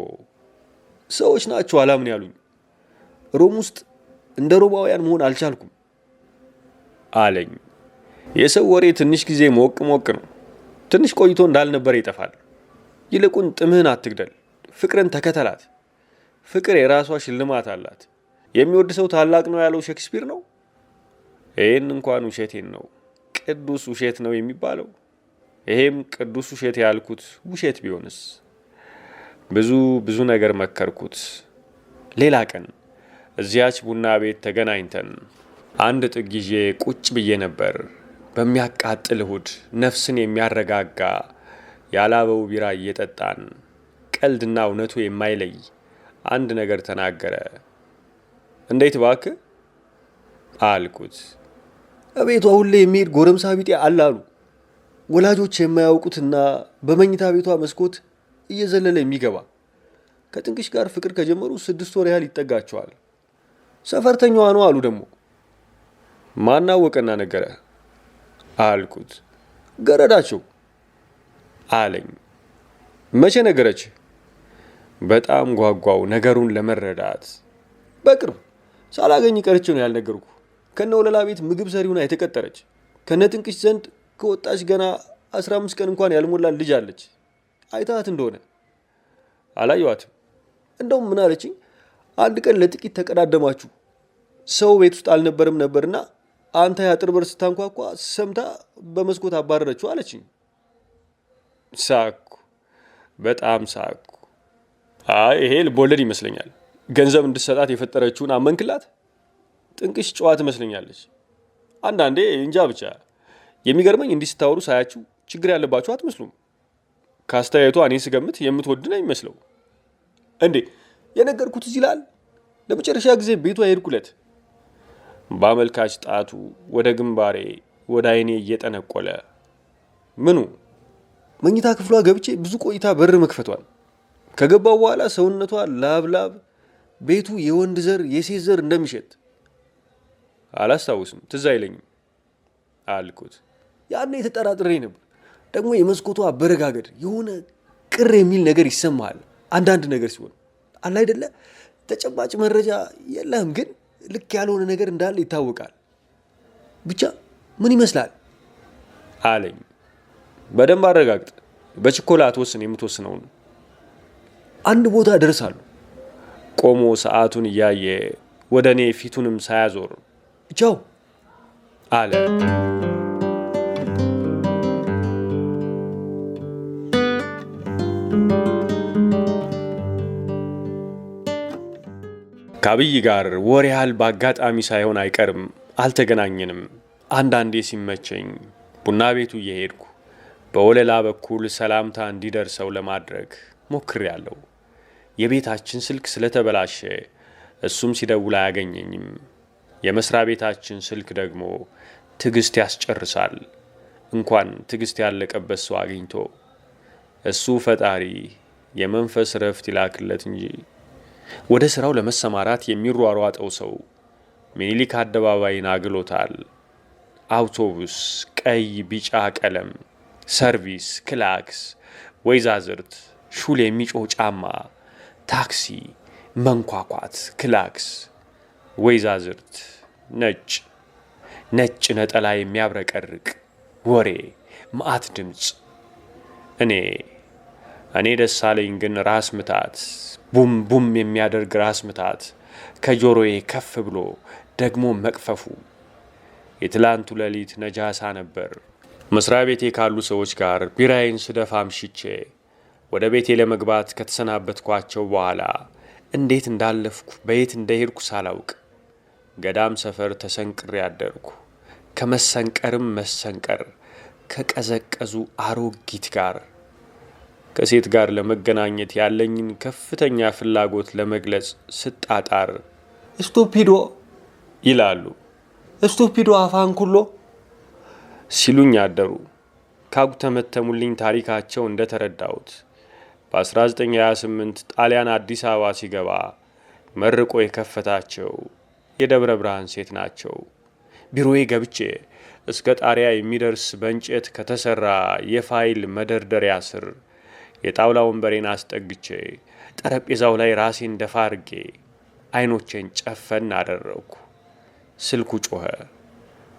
ሰዎች ናቸው አላምን ያሉኝ። ሮም ውስጥ እንደ ሮማውያን መሆን አልቻልኩም አለኝ። የሰው ወሬ ትንሽ ጊዜ ሞቅ ሞቅ ነው። ትንሽ ቆይቶ እንዳልነበረ ይጠፋል። ይልቁን ጥምህን አትግደል፣ ፍቅርን ተከተላት። ፍቅር የራሷ ሽልማት አላት። የሚወድ ሰው ታላቅ ነው ያለው ሼክስፒር ነው። ይህን እንኳን ውሸቴን ነው፣ ቅዱስ ውሸት ነው የሚባለው። ይሄም ቅዱስ ውሸት ያልኩት ውሸት ቢሆንስ? ብዙ ነገር መከርኩት። ሌላ ቀን እዚያች ቡና ቤት ተገናኝተን አንድ ጥግ ይዤ ቁጭ ብዬ ነበር። በሚያቃጥል እሁድ ነፍስን የሚያረጋጋ ያላበው ቢራ እየጠጣን ቀልድና እውነቱ የማይለይ አንድ ነገር ተናገረ። እንዴት እባክህ አልኩት። እቤቷ ሁሌ የሚሄድ ጎረምሳ ቢጤ አላሉ። ወላጆች የማያውቁትና በመኝታ ቤቷ መስኮት እየዘለለ የሚገባ ከጥንቅሽ ጋር ፍቅር ከጀመሩ 6 ወር ያህል ይጠጋቸዋል። ሰፈርተኛዋ ነው አሉ። ደግሞ ማናወቀና ነገረ አልኩት። ገረዳቸው አለኝ። መቼ ነገረች? በጣም ጓጓው ነገሩን ለመረዳት። በቅርብ ሳላገኝ ቀርቼ ነው ያልነገርኩ። ከነ ወለላ ቤት ምግብ ሰሪውና የተቀጠረች ከነ ጥንቅሽ ዘንድ ከወጣች ገና 15 ቀን እንኳን ያልሞላን ልጅ አለች። አይታት እንደሆነ? አላየዋትም። እንደውም ምን አለችኝ፣ አንድ ቀን ለጥቂት ተቀዳደማችሁ፣ ሰው ቤት ውስጥ አልነበረም ነበርና አንተ ያጥር በር ስታንኳኳ ሰምታ በመስኮት አባረረችው አለችኝ። ሳኩ፣ በጣም ሳኩ። ይሄ ልቦለድ ይመስለኛል። ገንዘብ እንድሰጣት የፈጠረችውን አመንክላት? ጥንቅሽ ጨዋ ትመስለኛለች። አንዳንዴ እንጃ ብቻ የሚገርመኝ እንዲህ ስታወሩ ሳያችሁ ችግር ያለባችሁ አትመስሉም። ካስተያየቷ እኔ ስገምት የምትወድ ነው የሚመስለው። እንዴ የነገርኩት እዚህ ይላል። ለመጨረሻ ጊዜ ቤቷ የሄድኩለት በአመልካች ጣቱ ወደ ግንባሬ ወደ አይኔ እየጠነቆለ ምኑ? መኝታ ክፍሏ ገብቼ ብዙ ቆይታ በር መክፈቷል። ከገባው በኋላ ሰውነቷ ላብላብ፣ ቤቱ የወንድ ዘር የሴት ዘር እንደሚሸት። አላስታውስም፣ ትዝ አይለኝም አልኩት። ያኔ የተጠራጥሬ ነበር። ደግሞ የመስኮቷ አበረጋገድ የሆነ ቅር የሚል ነገር ይሰማሃል። አንዳንድ ነገር ሲሆን አለ አይደለ? ተጨባጭ መረጃ የለህም፣ ግን ልክ ያልሆነ ነገር እንዳለ ይታወቃል። ብቻ ምን ይመስላል አለኝ። በደንብ አረጋግጥ። በችኮላ አትወስን። የምትወስነውን አንድ ቦታ ደርሳሉ። ቆሞ ሰዓቱን እያየ ወደ እኔ ፊቱንም ሳያዞር ቻው አለ። ከአብይ ጋር ወሬ ያህል በአጋጣሚ ሳይሆን አይቀርም አልተገናኘንም። አንዳንዴ ሲመቸኝ ቡና ቤቱ እየሄድኩ በወለላ በኩል ሰላምታ እንዲደርሰው ለማድረግ ሞክሬያለሁ። የቤታችን ስልክ ስለተበላሸ እሱም ሲደውል አያገኘኝም። የመስሪያ ቤታችን ስልክ ደግሞ ትዕግስት ያስጨርሳል። እንኳን ትዕግስት ያለቀበት ሰው አግኝቶ እሱ ፈጣሪ የመንፈስ ረፍት ይላክለት እንጂ ወደ ስራው ለመሰማራት የሚሯሯጠው ሰው ሚኒሊክ አደባባይን አግሎታል። አውቶቡስ፣ ቀይ ቢጫ ቀለም፣ ሰርቪስ፣ ክላክስ፣ ወይዛዝርት፣ ሹል የሚጮህ ጫማ፣ ታክሲ፣ መንኳኳት፣ ክላክስ፣ ወይዛዝርት፣ ነጭ ነጠላ የሚያብረቀርቅ ወሬ፣ መዓት ድምፅ። እኔ ደሳለኝ ግን ራስ ምታት፣ ቡም ቡም የሚያደርግ ራስ ምታት ከጆሮዬ ከፍ ብሎ ደግሞ መቅፈፉ። የትላንቱ ሌሊት ነጃሳ ነበር። መስሪያ ቤቴ ካሉ ሰዎች ጋር ቢራዬን ስደፋ አምሽቼ ወደ ቤቴ ለመግባት ከተሰናበትኳቸው በኋላ እንዴት እንዳለፍኩ በየት እንደሄድኩ ሳላውቅ ገዳም ሰፈር ተሰንቅሬ ያደርኩ። ከመሰንቀርም መሰንቀር ከቀዘቀዙ አሮጊት ጋር ከሴት ጋር ለመገናኘት ያለኝን ከፍተኛ ፍላጎት ለመግለጽ ስጣጣር ስቱፒዶ ይላሉ። ስቱፒዶ አፋንኩሎ ሲሉኝ አደሩ። ካጉተመተሙልኝ ታሪካቸው እንደተረዳሁት በ1928 ጣሊያን አዲስ አበባ ሲገባ መርቆ የከፈታቸው የደብረ ብርሃን ሴት ናቸው። ቢሮዬ ገብቼ እስከ ጣሪያ የሚደርስ በእንጨት ከተሰራ የፋይል መደርደሪያ ስር የጣውላ ወንበሬን አስጠግቼ ጠረጴዛው ላይ ራሴን ደፋ አርጌ አይኖቼን ጨፈን አደረግኩ። ስልኩ ጮኸ።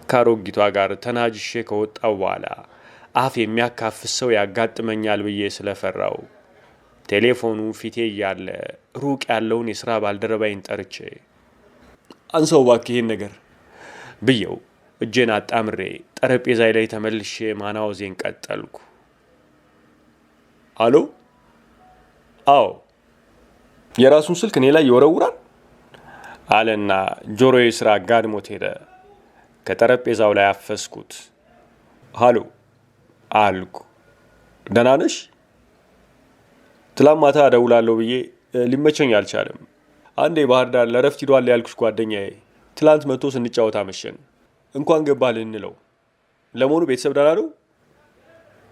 ካሮጊቷ ጋር ተናጅሼ ከወጣው በኋላ አፍ የሚያካፍስ ሰው ያጋጥመኛል ብዬ ስለፈራው ቴሌፎኑ ፊቴ እያለ ሩቅ ያለውን የሥራ ባልደረባይን ጠርቼ አንሰው እባክህ ይሄን ነገር ብየው እጄን አጣምሬ ጠረጴዛይ ላይ ተመልሼ ማናወዜን ቀጠልኩ። አሎ? አዎ። የራሱን ስልክ እኔ ላይ ይወረውራል አለና ጆሮዬ ስራ አጋድሞት ሄደ። ከጠረጴዛው ላይ አፈስኩት። ሃሎ አልኩ። ደህና ነሽ? ትላንት ማታ እደውላለሁ ብዬ ሊመቸኝ አልቻለም። አንዴ ባህር ዳር ለረፍት ሂዷል ያልኩሽ ጓደኛዬ ትላንት መጥቶ ስንጫወት አመሸን። እንኳን ገባህ ልንለው። ለመሆኑ ቤተሰብ ደህና ነው?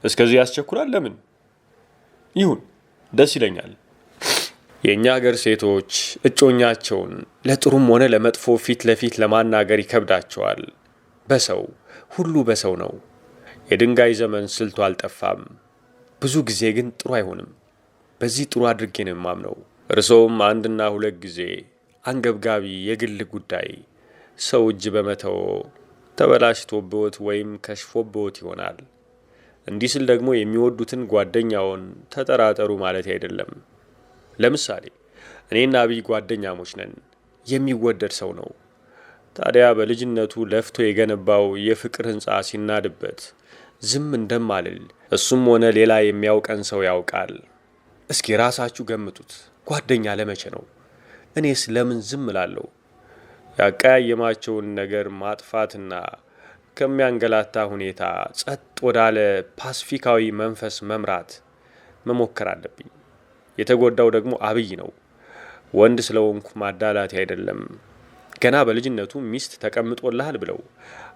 እስከዚህ ያስቸኩላል? ለምን? ይሁን፣ ደስ ይለኛል። የእኛ ሀገር ሴቶች እጮኛቸውን ለጥሩም ሆነ ለመጥፎ ፊት ለፊት ለማናገር ይከብዳቸዋል። በሰው ሁሉ በሰው ነው። የድንጋይ ዘመን ስልቱ አልጠፋም። ብዙ ጊዜ ግን ጥሩ አይሆንም። በዚህ ጥሩ አድርጌ ነው የማምነው። እርሶም አንድና ሁለት ጊዜ አንገብጋቢ የግል ጉዳይ ሰው እጅ በመተው ተበላሽቶብዎት ወይም ከሽፎብዎት ይሆናል። እንዲህ ስል ደግሞ የሚወዱትን ጓደኛውን ተጠራጠሩ ማለት አይደለም። ለምሳሌ እኔና አብይ ጓደኛሞች ነን። የሚወደድ ሰው ነው። ታዲያ በልጅነቱ ለፍቶ የገነባው የፍቅር ህንፃ ሲናድበት ዝም እንደማልል እሱም ሆነ ሌላ የሚያውቀን ሰው ያውቃል። እስኪ ራሳችሁ ገምቱት። ጓደኛ ለመቼ ነው? እኔስ ለምን ዝም እላለሁ? ያቀያየማቸውን ነገር ማጥፋትና ከሚያንገላታ ሁኔታ ጸጥ ወዳለ ፓሲፊካዊ መንፈስ መምራት መሞከር አለብኝ። የተጎዳው ደግሞ አብይ ነው። ወንድ ስለሆንኩ ማዳላቴ አይደለም። ገና በልጅነቱ ሚስት ተቀምጦልሃል ብለው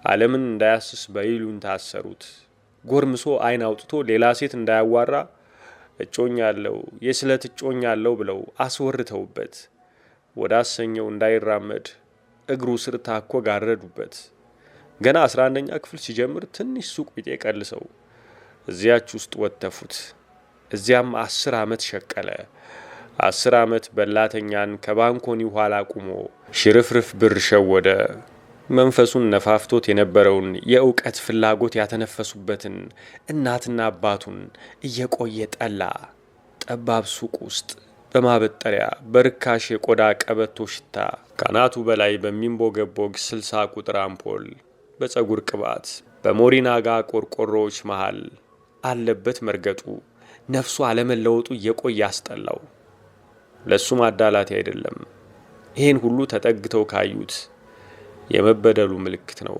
ዓለምን እንዳያስስ በይሉን ታሰሩት። ጎርምሶ አይን አውጥቶ ሌላ ሴት እንዳያዋራ እጮኛለሁ የስለት እጮኛለሁ ብለው አስወርተውበት ወደ አሰኘው እንዳይራመድ እግሩ ስር ታኮ ጋረዱበት። ገና 11ኛ ክፍል ሲጀምር ትንሽ ሱቅ ቢጤ ቀልሰው እዚያች ውስጥ ወተፉት። እዚያም 10 ዓመት ሸቀለ። 10 ዓመት በላተኛን ከባንኮኒ ኋላ ቁሞ ሽርፍርፍ ብር ሸወደ። መንፈሱን ነፋፍቶት የነበረውን የእውቀት ፍላጎት ያተነፈሱበትን እናትና አባቱን እየቆየ ጠላ። ጠባብ ሱቅ ውስጥ በማበጠሪያ በርካሽ የቆዳ ቀበቶ ሽታ ካናቱ በላይ በሚንቦገቦግ 60 ቁጥር አምፖል በፀጉር ቅባት በሞሪናጋ ቆርቆሮዎች መሃል አለበት መርገጡ ነፍሱ አለመለወጡ እየቆየ አስጠላው። ለሱ ማዳላቴ አይደለም። ይሄን ሁሉ ተጠግተው ካዩት የመበደሉ ምልክት ነው።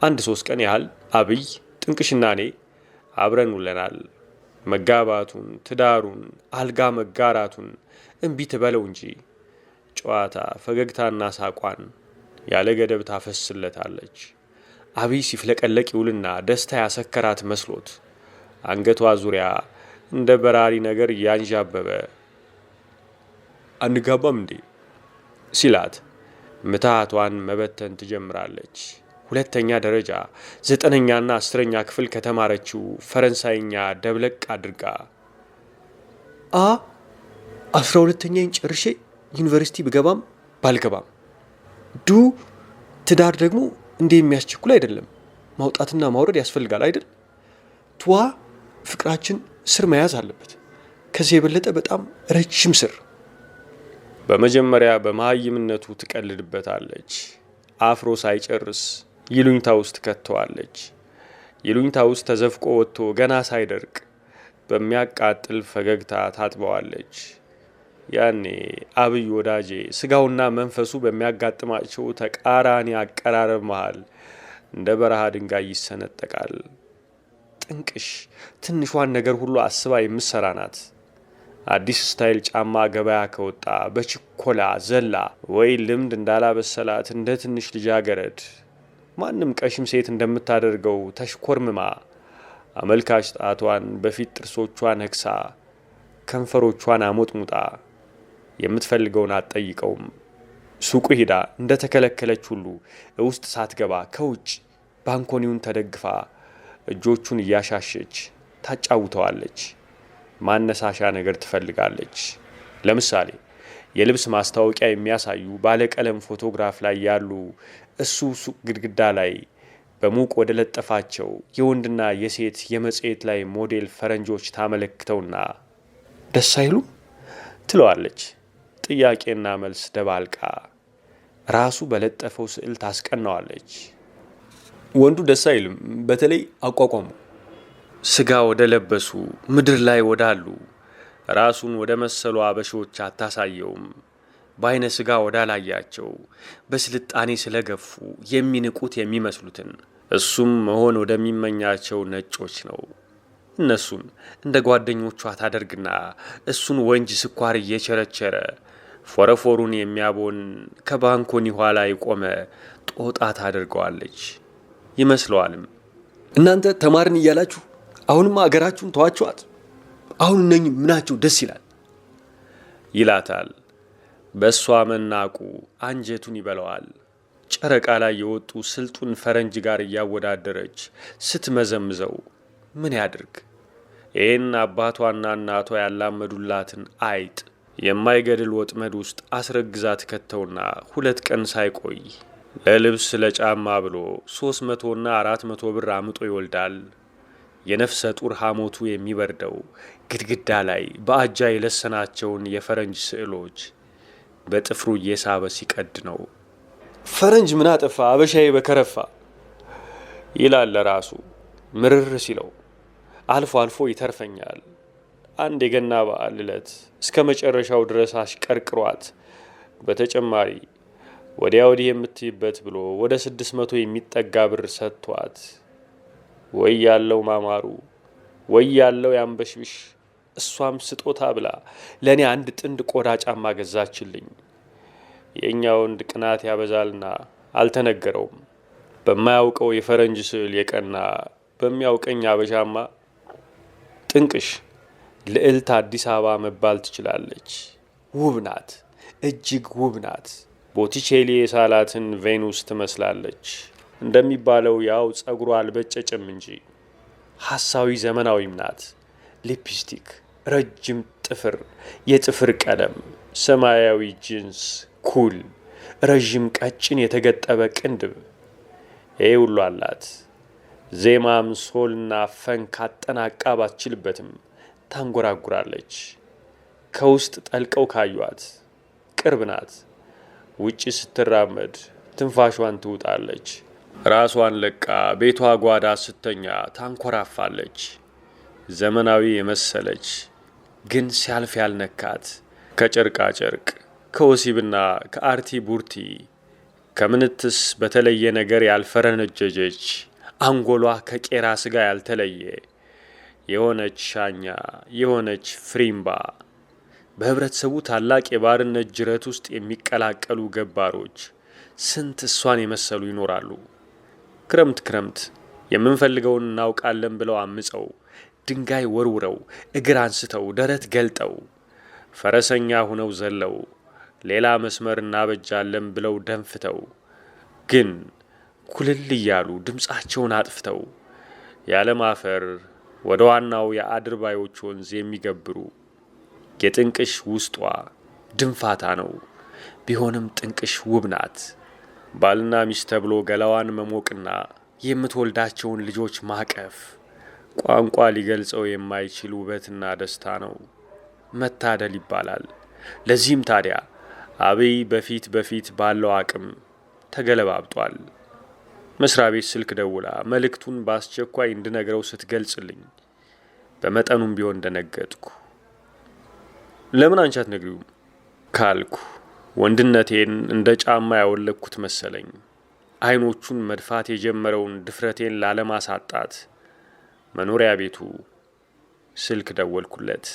1-3 ቀን ያህል አብይ ጥንቅሽና እኔ አብረን ውለናል። መጋባቱን፣ ትዳሩን፣ አልጋ መጋራቱን እምቢ ትበለው እንጂ ጨዋታ፣ ፈገግታና ሳቋን ያለ ገደብ ታፈስለታለች። አብይ ሲፍለቀለቅ ይውልና ደስታ ያሰከራት መስሎት አንገቷ ዙሪያ እንደ በራሪ ነገር እያንዣበበ አንጋባም እንዴ ሲላት ምታቷን መበተን ትጀምራለች። ሁለተኛ ደረጃ 9ኛና 10ኛ ክፍል ከተማረችው ፈረንሳይኛ ደብለቅ አድርጋ 12ኛን ጨርሼ ዩኒቨርሲቲ ብገባም ባልገባም ትዳር ደግሞ እንዴ የሚያስቸኩል አይደለም። ማውጣትና ማውረድ ያስፈልጋል አይደል? ፍቅራችን ስር መያዝ አለበት። ከዚህ የበለጠ በጣም ረጅም ስር። በመጀመሪያ በመሃይምነቱ ትቀልድበታለች። አፍሮ ሳይጨርስ ይሉኝታ ውስጥ ከተዋለች። ይሉኝታ ውስጥ ተዘፍቆ ወጥቶ ገና ሳይደርቅ በሚያቃጥል ፈገግታ ታጥበዋለች። ያኔ አብይ ወዳጄ ስጋውና መንፈሱ በሚያጋጥማቸው ተቃራኒ አቀራረብ መሃል እንደ በረሃ ድንጋይ ይሰነጠቃል። ጥንቅሽ ትንሿን ነገር ሁሉ አስባ የምትሰራ ናት። አዲስ ስታይል ጫማ ገበያ ከወጣ በችኮላ ዘላ ወይ ልምድ እንዳላበሰላት እንደ ትንሽ ልጃገረድ ማንም ቀሽም ሴት እንደምታደርገው ተሽኮርምማ አመልካች ጣቷን በፊት ጥርሶቿን ነክሳ ከንፈሮቿን አሞጥሙጣ የምትፈልገውን አትጠይቀውም። ሱቁ ሄዳ እንደ ተከለከለች ሁሉ ውስጥ ሳትገባ ከውጭ ባንኮኒውን ተደግፋ እጆቹን እያሻሸች ታጫውተዋለች። ማነሳሻ ነገር ትፈልጋለች። ለምሳሌ የልብስ ማስታወቂያ የሚያሳዩ ባለቀለም ፎቶግራፍ ላይ ያሉ እሱ ሱቅ ግድግዳ ላይ በሙቅ ወደ ለጠፋቸው የወንድና የሴት የመጽሔት ላይ ሞዴል ፈረንጆች ታመለክተውና ደስ አይሉም ትለዋለች። ጥያቄና መልስ ደባልቃ ራሱ በለጠፈው ስዕል ታስቀናዋለች። ወንዱ ደስ አይልም፣ በተለይ አቋቋሙ ስጋ ወደ ለበሱ ምድር ላይ ወዳሉ ራሱን ወደ መሰሉ አበሾች አታሳየውም። በአይነ ስጋ ወዳላያቸው በስልጣኔ ስለገፉ የሚንቁት የሚመስሉትን እሱም መሆን ወደሚመኛቸው ነጮች ነው። እነሱን እንደ ጓደኞቿ ታደርግና እሱን ወንጅ ስኳር እየቸረቸረ ፎረፎሩን የሚያቦን ከባንኮኒ ኋላ የቆመ ጦጣ ታደርገዋለች ይመስለዋልም። እናንተ ተማርን እያላችሁ አሁንማ አገራችሁን ተዋችኋት። አሁን እነኝህ ምናቸው ደስ ይላል ይላታል። በእሷ መናቁ አንጀቱን ይበለዋል። ጨረቃ ላይ የወጡ ስልጡን ፈረንጅ ጋር እያወዳደረች ስትመዘምዘው ምን ያድርግ? ይህን አባቷና እናቷ ያላመዱላትን አይጥ የማይገድል ወጥመድ ውስጥ አስረግዛ ትከተውና 2 ቀን ሳይቆይ ለልብስ ለጫማ ብሎ 300ና 400 ብር አምጦ ይወልዳል። የነፍሰ ጡር ሐሞቱ የሚበርደው ግድግዳ ላይ በአጃ የለሰናቸውን የፈረንጅ ስዕሎች በጥፍሩ እየሳበ ሲቀድ ነው። ፈረንጅ ምን አጠፋ አበሻዬ በከረፋ ይላል ለራሱ ምርር ሲለው። አልፎ አልፎ ይተርፈኛል። አንድ የገና በዓል ዕለት እስከ መጨረሻው ድረስ አሽቀርቅሯት በተጨማሪ ወዲያ ወዲህ የምትይበት ብሎ ወደ 600 የሚጠጋ ብር ሰጥቷት ወይ ያለው ማማሩ ወይ ያለው ያንበሽብሽ። እሷም ስጦታ ብላ ለእኔ 1 ጥንድ ቆዳ ጫማ ገዛችልኝ። የእኛ ወንድ ቅናት ያበዛልና አልተነገረውም። በማያውቀው የፈረንጅ ስዕል የቀና በሚያውቀኝ አበሻማ ጥንቅሽ ልዕልት አዲስ አበባ መባል ትችላለች። ውብ ናት፣ እጅግ ውብ ናት። ቦቲቼሊ የሳላትን ቬኑስ ትመስላለች። እንደሚባለው ያው ጸጉሯ አልበጨጭም እንጂ ሐሳዊ ዘመናዊም ናት። ሊፕስቲክ፣ ረጅም ጥፍር፣ የጥፍር ቀለም፣ ሰማያዊ ጂንስ፣ ኩል፣ ረዥም ቀጭን የተገጠበ ቅንድብ፣ ይሄ ሁሉ አላት። ዜማም ሶልና ፈንክ አጠናቃ ባትችልበትም ታንጎራጉራለች። ከውስጥ ጠልቀው ካዩት ቅርብ ናት። ውጪ ስትራመድ ትንፋሿን ትውጣለች። ራሷን ለቃ ቤቷ ጓዳ ስተኛ ታንኮራፋለች። ዘመናዊ የመሰለች ግን ሲያልፍ ያልነካት ከጨርቃ ጨርቅ ከወሲብና ከአርቲ ቡርቲ ከምንትስ በተለየ ነገር ያልፈረነጀጀች አንጎሏ ከቄራ ስጋ ያልተለየ የሆነች ሻኛ የሆነች ፍሪምባ በህብረተሰቡ ታላቅ የባርነት ጅረት ውስጥ የሚቀላቀሉ ገባሮች ስንት እሷን የመሰሉ ይኖራሉ። ክረምት ክረምት የምንፈልገውን እናውቃለን ብለው አምፀው ድንጋይ ወርውረው እግር አንስተው ደረት ገልጠው ፈረሰኛ ሁነው ዘለው ሌላ መስመር እናበጃለን ብለው ደንፍተው ግን ኩልል እያሉ ድምፃቸውን አጥፍተው ያለማፈር ወደ ዋናው የአድርባዮች ወንዝ የሚገብሩ የጥንቅሽ ውስጧ ድንፋታ ነው። ቢሆንም ጥንቅሽ ውብ ናት። ባልና ሚስት ተብሎ ገላዋን መሞቅና የምትወልዳቸውን ልጆች ማቀፍ ቋንቋ ሊገልጸው የማይችል ውበትና ደስታ ነው። መታደል ይባላል። ለዚህም ታዲያ አብይ በፊት ባለው አቅም ተገለባብጧል። መስሪያ ቤት ስልክ ደውላ መልእክቱን በአስቸኳይ እንድነግረው ስትገልጽልኝ በመጠኑም ቢሆን ደነገጥኩ። ለምን አንቺ አትነግሪውም ካልኩ ወንድነቴን እንደ ጫማ ያወለኩት መሰለኝ። አይኖቹን መድፋት የጀመረውን ድፍረቴን ላለማሳጣት መኖሪያ ቤቱ ስልክ ደወልኩለት።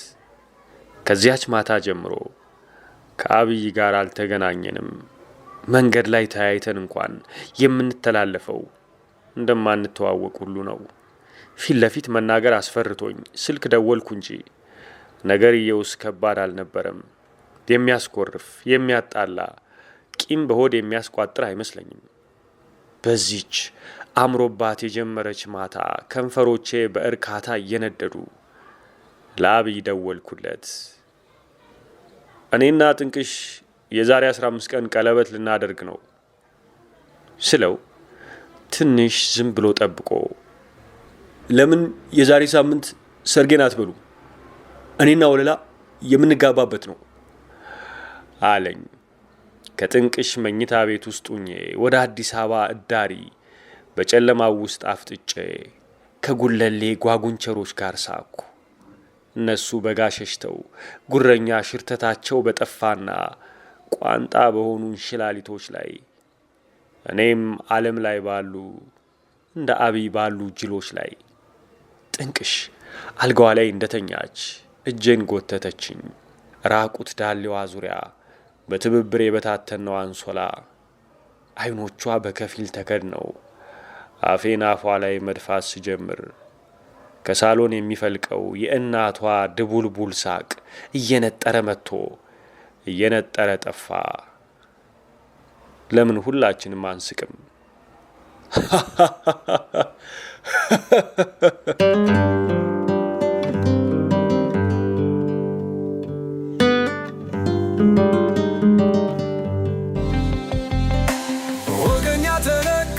ከዚያች ማታ ጀምሮ ከአብይ ጋር አልተገናኘንም። መንገድ ላይ ተያይተን እንኳን የምንተላለፈው እንደማንተዋወቅ ሁሉ ነው። ፊት ለፊት መናገር አስፈርቶኝ ስልክ ደወልኩ እንጂ ነገርየውስ ከባድ አልነበረም። የሚያስኮርፍ የሚያጣላ ቂም በሆድ የሚያስቋጥር አይመስለኝም። በዚች አምሮባት የጀመረች ማታ ከንፈሮቼ በእርካታ እየነደዱ ለአብይ ደወልኩለት። እኔና ጥንቅሽ የዛሬ 15 ቀን ቀለበት ልናደርግ ነው ስለው ትንሽ ዝም ብሎ ጠብቆ ለምን የዛሬ ሳምንት ሰርጌን አትበሉ? እኔና ወለላ የምንጋባበት ነው አለኝ። ከጥንቅሽ መኝታ ቤት ውስጥ ሆኜ ወደ አዲስ አበባ እዳሪ በጨለማው ውስጥ አፍጥጬ ከጉለሌ ጓጉንቸሮች ጋር ሳኩ። እነሱ በጋ ሸሽተው ጉረኛ ሽርተታቸው በጠፋና ቋንጣ በሆኑ እንሽላሊቶች ላይ፣ እኔም ዓለም ላይ ባሉ እንደ አብይ ባሉ ጅሎች ላይ። ጥንቅሽ አልጋዋ ላይ እንደተኛች እጄን ጎተተችኝ። ራቁት ዳሌዋ ዙሪያ በትብብር የበታተነው አንሶላ፣ አይኖቿ በከፊል ተከድነው አፌን አፏ ላይ መድፋት ስጀምር ከሳሎን የሚፈልቀው የእናቷ ድቡልቡል ሳቅ እየነጠረ መጥቶ እየነጠረ ጠፋ። ለምን ሁላችንም አንስቅም? ወገኛ ተረክ